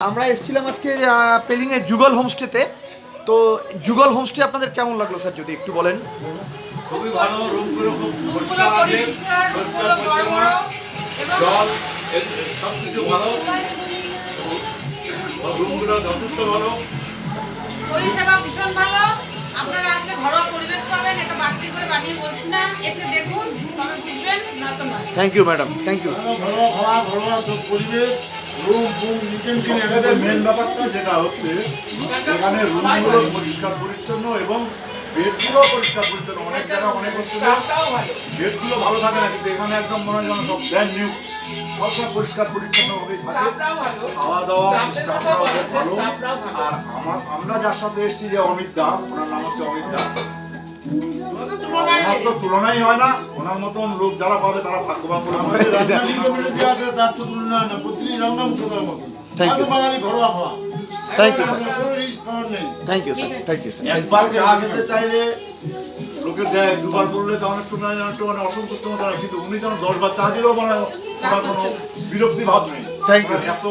আমরা এসেছিলাম আজকে পেলিং এর যুগল হোমস্টেতে। তো যুগল হোমস্টে আপনাদের কেমন লাগলো স্যার, যদি একটু বলেন। খুবই ভালো, রুমগুলো খুব পরিষ্কার আছে, পরিষ্কার পরিচ্ছন্ন, জল সব কিছু ভালো, রুমগুলো যথেষ্ট ভালো, পরিষেবা ভীষণ ভালো। আপনারা আজকে ঘরোয়া পরিবেশ পাবেন, এটা বাড়তি করে বানিয়ে বলছি না, এসে দেখুন তবে বুঝবেন, না তো নয়। Thank you madam, thank you. ঘরোয়া খাওয়া, ঘরোয়া পরিবেশ, রুম নিটেন ক্লিন। এখানে মেন ব্যাপারটা যেটা হচ্ছে, এখানে রুমগুলো পরিষ্কার পরিচ্ছন্ন এবং বেডগুলো পরিষ্কার পরিচ্ছন্ন। অনেক জায়গা অনেক বেডগুলো ভালো থাকে না, কিন্তু এখানে একদম মনে হয় যেন সব ব্র্যান্ড নিউ, সবসময় পরিষ্কার পরিচ্ছন্নভাবেই থাকে। খাওয়া দাওয়া স্টাফরাও বেশ ভালো। আর আমরা যার সাথে এসেছি, যে অমিত দা, ওনার নাম হচ্ছে অমিত দা, ওনার তো তুলনাই হয় না। ওনার মতন লোক যারা পাবে তারা ভাগ্যবান বলে মনে হয়। তার তো তুলনা হয় না, প্রতিটি রান্না মুখোদার মতো। বাঙালি ঘরোয়া খাওয়া। থ্যাংক ইউ স্যার, কোনো রিস্ক খাওয়ার নেই। Thank you sir, thank you sir. একবার চা খেতে চাইলে লোকে দেয়, দুবার বললে তখন একটু মানে অসন্তুষ্ট মতো হয়, কিন্তু উনি যখন 10 বার চা দিলেও মানে ওনার কোনো বিরক্তি ভাব নেই। থ্যাংক ইউ, এত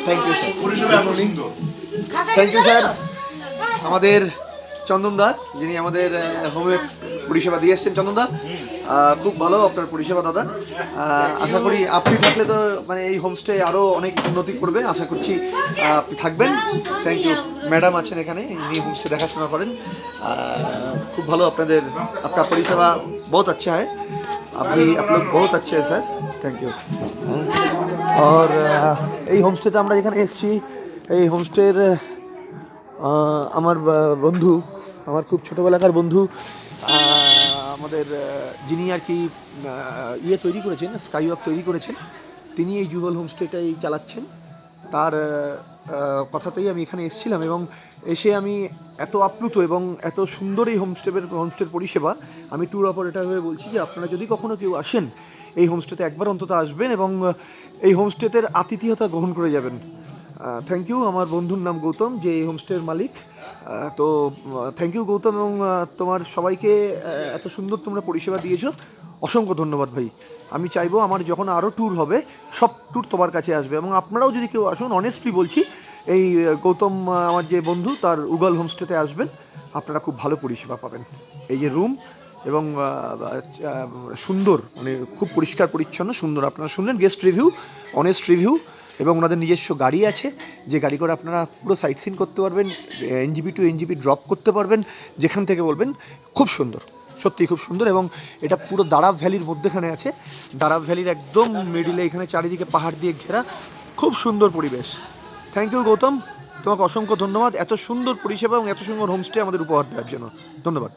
থ্যাংক ইউ স্যার, পরিষেবা এত সুন্দর। Thank you sir. আমাদের চন্দন দা, যিনি আমাদের হোমে পরিষেবা দিয়ে এসছেন, চন্দন দা খুব ভালো আপনার পরিষেবা দাদা। আশা করি আপনি থাকলে তো মানে এই হোমস্টে আরও অনেক উন্নতি করবে, আশা করছি আপনি থাকবেন। Thank you. ম্যাডাম আছেন এখানে, ইনি হোমস্টে দেখাশোনা করেন। খুব ভালো আপনাদের, আপনার পরিষেবা बहुत अच्छा है, आप लोग बहुत अच्छे हैं স্যার, থ্যাংক ইউ। আর এই হোমস্টেতে আমরা যেখানে এসেছি, এই হোমস্টের আমার বন্ধু, আমার খুব ছোটোবেলাকার বন্ধু, আমাদের যিনি আর কি ইয়ে তৈরি করেছেন, স্কাই ওয়াক তৈরি করেছেন, তিনি এই যুগল হোমস্টেটাই চালাচ্ছেন। তার কথাতেই আমি এখানে এসেছিলাম এবং এসে আমি এত আপ্লুত এবং এত সুন্দর এই হোমস্টের পরিষেবা, আমি ট্যুর অপারেটর হয়ে বলছি যে আপনারা যদি কখনও কেউ আসেন এই হোমস্টেতে একবার অন্তত আসবেন এবং এই হোমস্টেতের আতিথেয়তা গ্রহণ করে যাবেন। Thank you. আমার বন্ধুর নাম গৌতম, যে এই হোমস্টের মালিক। তো থ্যাংক ইউ গৌতম, এবং তোমার সবাইকে এত সুন্দর তোমরা পরিষেবা দিয়েছো, অসংখ্য ধন্যবাদ ভাই। আমি চাইবো আমার যখন আরও ট্যুর হবে, সব ট্যুর তোমার কাছে আসবে, এবং আপনারাও যদি কেউ আসুন, অনেস্টলি বলছি, এই গৌতম আমার যে বন্ধু, তার উগল হোমস্টেতে আসবেন, আপনারা খুব ভালো পরিষেবা পাবেন। এই যে রুম এবং সুন্দর, মানে খুব পরিষ্কার পরিচ্ছন্ন, সুন্দর। আপনারা শুনলেন গেস্ট রিভিউ, অনেস্ট রিভিউ, এবং ওনাদের নিজস্ব গাড়ি আছে, যে গাড়ি করে আপনারা পুরো সাইট সিন করতে পারবেন, এনজিপি টু এনজিপি ড্রপ করতে পারবেন, যেখান থেকে বলবেন। খুব সুন্দর, সত্যিই খুব সুন্দর, এবং এটা পুরো দারাব ভ্যালির মধ্যেখানে আছে, দারাব ভ্যালির একদম মিডিলে, এখানে চারিদিকে পাহাড় দিয়ে ঘেরা, খুব সুন্দর পরিবেশ। থ্যাংক ইউ গৌতম, তোমাকে অসংখ্য ধন্যবাদ এত সুন্দর পরিষেবা এবং এত সুন্দর হোমস্টে আমাদের উপহার দেওয়ার জন্য। ধন্যবাদ।